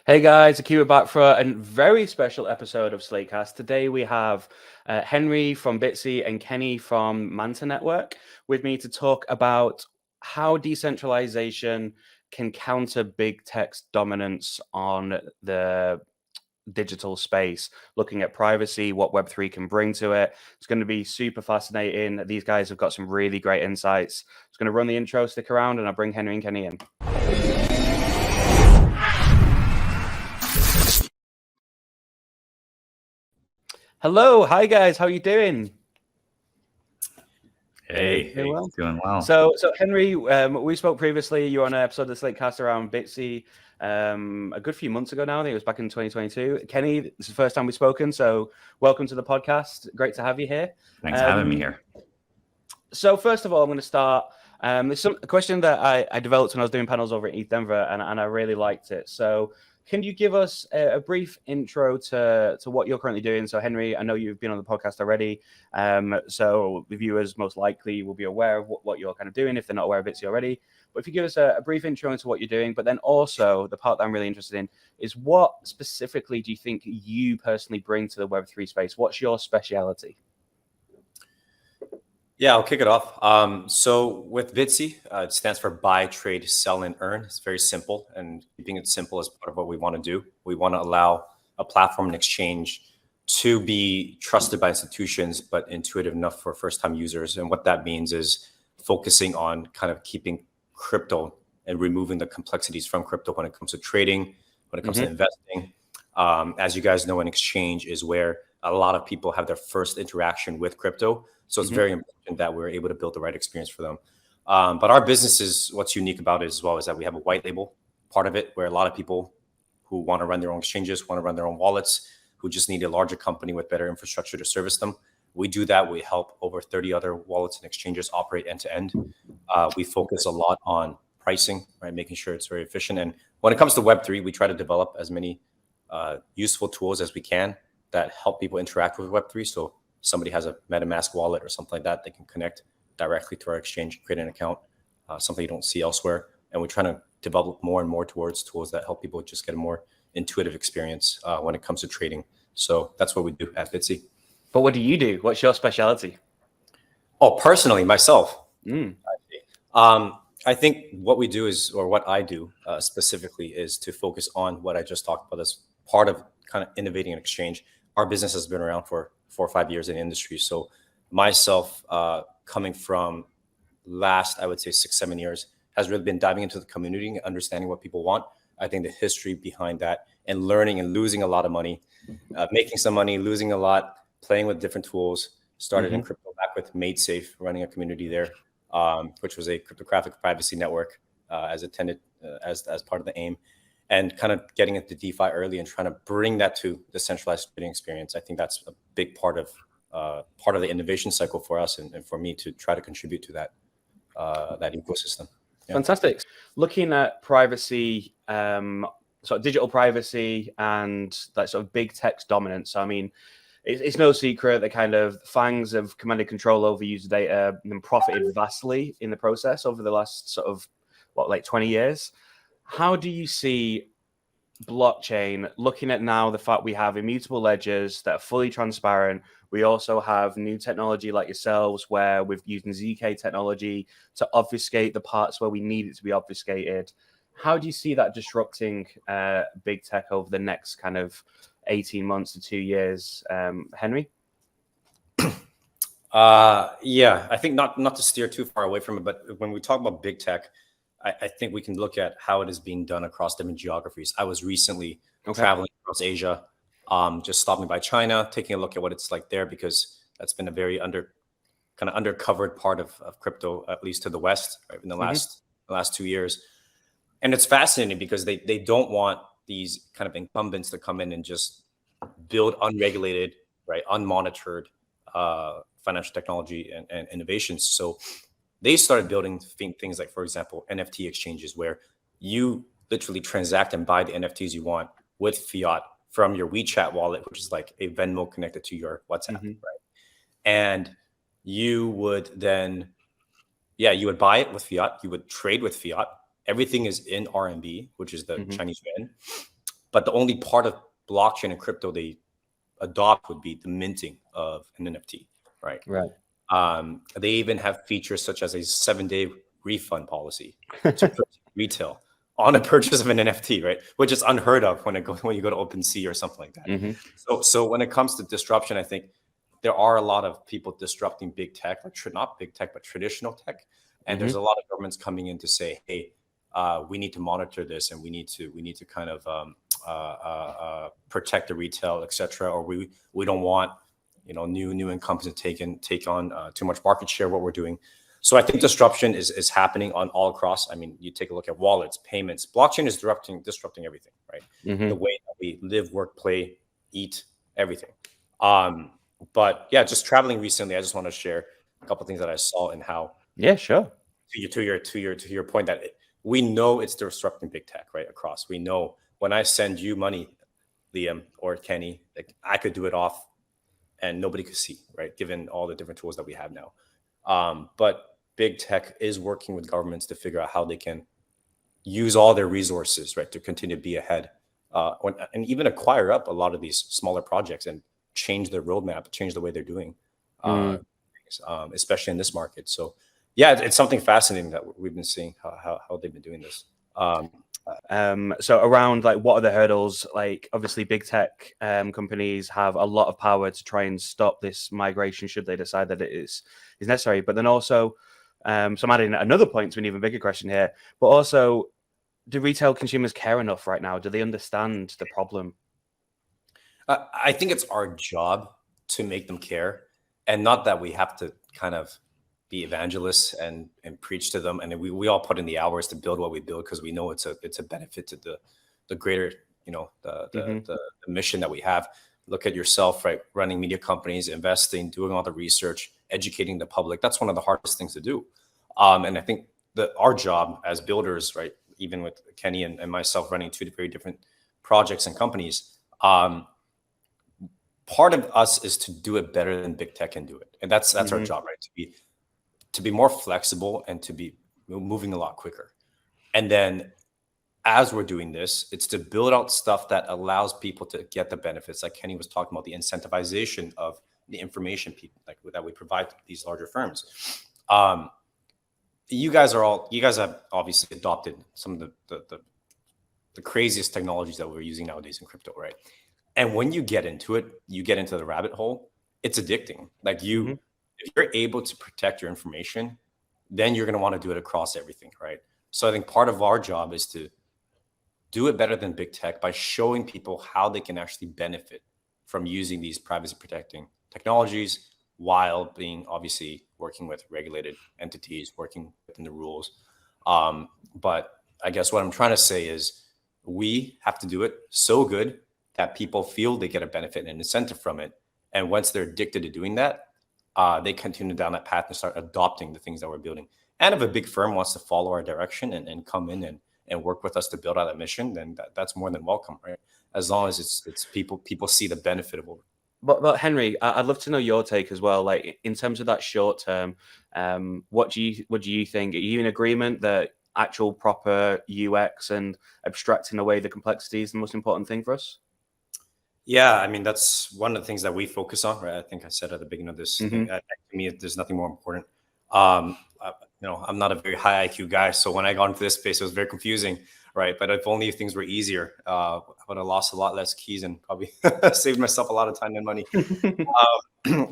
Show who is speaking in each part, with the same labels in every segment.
Speaker 1: Hey guys, Akiba back for a very special episode of Slatecast. Today we have Henry from BTSE and Kenny from Manta Network with me to talk about how decentralization can counter big tech's dominance on the digital space, looking at privacy, what Web3 can bring to it. It's going to be super fascinating. These guys have got some really great insights. I'm just going to run the intro, stick around, and I'll bring Henry and Kenny in. Hello, hi guys, how are you doing?
Speaker 2: Hey,
Speaker 1: well.
Speaker 2: Doing well.
Speaker 1: So Henry, we spoke previously. You were on an episode of Slatecast around BTSE a good few months ago now. I think it was back in 2022. Kenny, this is the first time we've spoken, so welcome to the podcast. Great to have you here.
Speaker 2: Thanks for having me here.
Speaker 1: So first of all, I'm going to start. There's a question that I developed when I was doing panels over at ETH Denver, and I really liked it. So can you give us a brief intro to what you're currently doing? So Henry, I know you've been on the podcast already. So the viewers most likely will be aware of what you're kind of doing if they're not aware of BTSE already. But if you give us a brief intro into what you're doing, but then also the part that I'm really interested in is what specifically do you think you personally bring to the Web3 space? What's your speciality?
Speaker 3: Yeah, I'll kick it off. So with BTSE, it stands for buy, trade, sell, and earn. It's very simple, and keeping it simple is part of what we want to do. We want to allow a platform and exchange to be trusted by institutions, but intuitive enough for first-time users. And what that means is focusing on kind of keeping crypto and removing the complexities from crypto when it comes to trading, when it comes to investing. As you guys know, an exchange is where a lot of people have their first interaction with crypto. So it's very important that we're able to build the right experience for them. But our business is, what's unique about it as well is that we have a white label part of it, where a lot of people who want to run their own exchanges, want to run their own wallets, who just need a larger company with better infrastructure to service them. We do that. We help over 30 other wallets and exchanges operate end to end. We focus a lot on pricing, right? Making sure it's very efficient. And when it comes to Web3, we try to develop as many useful tools as we can that help people interact with Web3. So somebody has a MetaMask wallet or something like that, they can connect directly to our exchange, create an account, something you don't see elsewhere. And we're trying to develop more and more towards tools that help people just get a more intuitive experience when it comes to trading. So that's what we do at BTSE.
Speaker 1: But what do you do? What's your specialty?
Speaker 3: Oh, personally, myself. I think what we do is, or what I do specifically, is to focus on what I just talked about as part of kind of innovating an exchange. Our business has been around for 4 or 5 years in the industry. So myself, coming from last, I would say 6-7 years, has really been diving into the community and understanding what people want. I think the history behind that, and learning and losing a lot of money, making some money, losing a lot, playing with different tools. Started in crypto back with MadeSafe, running a community there, which was a cryptographic privacy network as part of the AIM. And kind of getting into DeFi early and trying to bring that to the centralized trading experience. I think that's a big part of the innovation cycle for us and for me to try to contribute to that ecosystem.
Speaker 1: Yeah. Fantastic. Looking at privacy, sort of digital privacy and that sort of big tech's dominance. So, I mean, it's no secret that kind of FANGs have commanded control over user data and profited vastly in the process over the last sort of, 20 years. How do you see blockchain looking at now the fact we have immutable ledgers that are fully transparent? We also have new technology like yourselves where we're using ZK technology to obfuscate the parts where we need it to be obfuscated. How do you see that disrupting big tech over the next kind of 18 months to 2 years, Henry?
Speaker 3: Yeah, I think not to steer too far away from it, but when we talk about big tech, I think we can look at how it is being done across different geographies. I was recently traveling across Asia, just stopping by China, taking a look at what it's like there, because that's been a very undercovered part of crypto, at least to the West, right, in the last 2 years. And it's fascinating because they don't want these kind of incumbents to come in and just build unregulated, right, unmonitored financial technology and innovations. So they started building things like, for example, NFT exchanges, where you literally transact and buy the NFTs you want with fiat from your WeChat wallet, which is like a Venmo connected to your WhatsApp, right? And you would then, you would buy it with fiat, you would trade with fiat. Everything is in RMB, which is the Chinese yuan. But the only part of blockchain and crypto they adopt would be the minting of an NFT, right?
Speaker 1: Right.
Speaker 3: They even have features such as a 7-day refund policy to retail on a purchase of an NFT, right? Which is unheard of when you go to OpenSea or something like that.
Speaker 1: Mm-hmm.
Speaker 3: So when it comes to disruption, I think there are a lot of people disrupting big tech, or not big tech, but traditional tech. And there's a lot of governments coming in to say, hey, we need to monitor this, and we need to kind of protect the retail, et cetera, or we don't want new incumbents to take on too much market share. What we're doing, so I think disruption is happening on all across. I mean, you take a look at wallets, payments, blockchain is disrupting everything, right?
Speaker 1: Mm-hmm.
Speaker 3: The way that we live, work, play, eat, everything. But yeah, just traveling recently, I just want to share a couple of things that I saw and how.
Speaker 1: Yeah, sure.
Speaker 3: To your point that we know it's disrupting big tech, right? Across, we know when I send you money, Liam or Kenny, like I could do it off, and nobody could see, right? Given all the different tools that we have now, but big tech is working with governments to figure out how they can use all their resources, right, to continue to be ahead, and even acquire up a lot of these smaller projects and change their roadmap, change the way they're doing, especially in this market. So yeah, it's something fascinating that we've been seeing how they've been doing this.
Speaker 1: So around like what are the hurdles? Like obviously big tech companies have a lot of power to try and stop this migration should they decide that it is necessary. But then also, so I'm adding another point to an even bigger question here. But also, do retail consumers care enough right now? Do they understand the problem?
Speaker 3: I think it's our job to make them care, and not that we have to kind of be evangelists and preach to them. And we all put in the hours to build what we build because we know it's a benefit to the greater, the mission that we have. Look at yourself, right? Running media companies, investing, doing all the research, educating the public. That's one of the hardest things to do. And I think that our job as builders, right, even with Kenny and myself running two very different projects and companies, part of us is to do it better than big tech can do it. And that's our job, right? To be more flexible and to be moving a lot quicker. And then as we're doing this, it's to build out stuff that allows people to get the benefits. Like Kenny was talking about, the incentivization of the information people like that we provide to these larger firms. You guys have obviously adopted some of the craziest technologies that we're using nowadays in crypto, right? And when you get into it, you get into the rabbit hole. It's addicting. Like if you're able to protect your information, then you're going to want to do it across everything, right? So I think part of our job is to do it better than big tech by showing people how they can actually benefit from using these privacy protecting technologies while being obviously working with regulated entities, working within the rules. But I guess what I'm trying to say is we have to do it so good that people feel they get a benefit and an incentive from it. And once they're addicted to doing that, they continue down that path and start adopting the things that we're building. And if a big firm wants to follow our direction and come in and work with us to build out that mission, then that's more than welcome, right? As long as it's people see the benefit of it.
Speaker 1: But Henry, I'd love to know your take as well. Like in terms of that short term, what do you think? Are you in agreement that actual proper UX and abstracting away the complexity is the most important thing for us?
Speaker 3: Yeah, I mean, that's one of the things that we focus on, right? I think I said at the beginning of this, to me, there's nothing more important. I'm not a very high IQ guy. So when I got into this space, it was very confusing, right? But if only things were easier, I would have lost a lot less keys and probably saved myself a lot of time and money.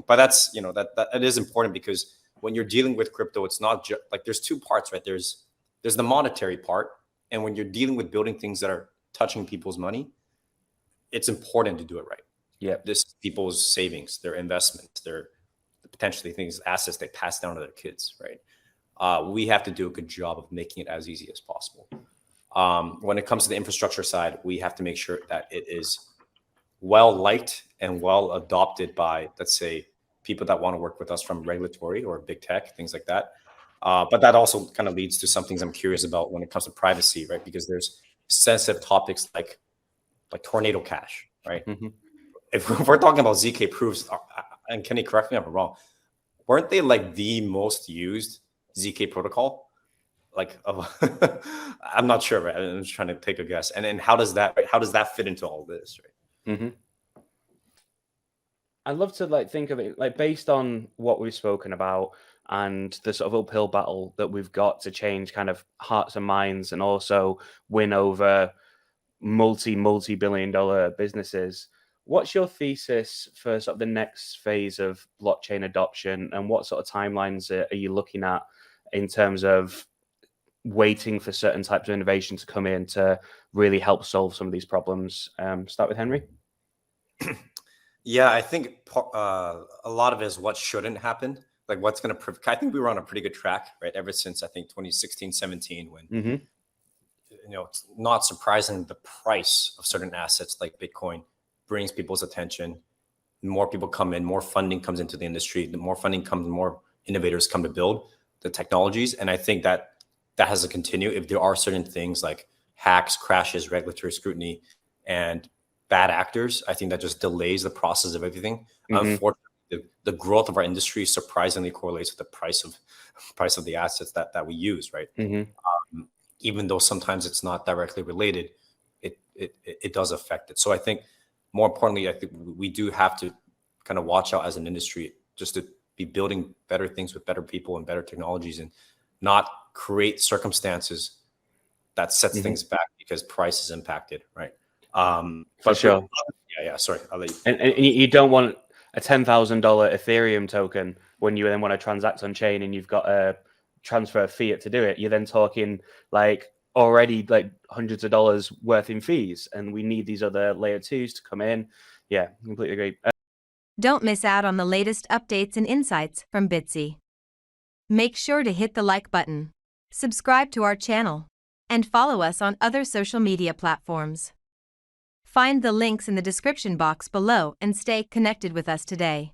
Speaker 3: But that's, that it is important because when you're dealing with crypto, it's not just like there's two parts, right? There's the monetary part. And when you're dealing with building things that are touching people's money, it's important to do it right.
Speaker 1: Yeah.
Speaker 3: This is people's savings, their investments, their potentially things, assets they pass down to their kids, right? We have to do a good job of making it as easy as possible. When it comes to the infrastructure side, we have to make sure that it is well liked and well adopted by, let's say, people that want to work with us from regulatory or big tech, things like that. But that also kind of leads to some things I'm curious about when it comes to privacy, right? Because there's sensitive topics like tornado cash, right? If we're talking about ZK proofs, and Kenny, correct me if I'm wrong, weren't they like the most used ZK protocol? like I'm not sure, right? I'm just trying to take a guess. And then how does that fit into all this, right?
Speaker 1: Mm-hmm. I'd love to like think of it like based on what we've spoken about and the sort of uphill battle that we've got to change kind of hearts and minds and also win over multi-billion dollar businesses. What's your thesis for sort of the next phase of blockchain adoption, and what sort of timelines are you looking at in terms of waiting for certain types of innovation to come in to really help solve some of these problems? Start with Henry.
Speaker 3: Yeah, I think a lot of it is what shouldn't happen. Like what's going to, I think we were on a pretty good track, right? Ever since I think 2016, 17, when, you know, it's not surprising the price of certain assets like Bitcoin brings people's attention. More people come in, more funding comes into the industry. The more funding comes, the more innovators come to build the technologies. And I think that has to continue. If there are certain things like hacks, crashes, regulatory scrutiny, and bad actors, I think that just delays the process of everything. Unfortunately, the growth of our industry surprisingly correlates with the price of the assets that we use, right? Even though sometimes it's not directly related, it does affect it. So I think more importantly, I think we do have to kind of watch out as an industry just to be building better things with better people and better technologies, and not create circumstances that sets things back because price is impacted, right?
Speaker 1: For sure.
Speaker 3: Yeah. Sorry, I'll let you.
Speaker 1: And you don't want a $10,000 Ethereum token when you then want to transact on chain and you've got a transfer of fiat to do it. You're then talking like already like hundreds of dollars worth in fees, and we need these other layer twos to come in. Yeah, completely agree.
Speaker 2: Don't miss out on the latest updates and insights from BTSE. Make sure to hit the like button, subscribe to our channel, and follow us on other social media platforms. Find the links in the description box below and stay connected with us today.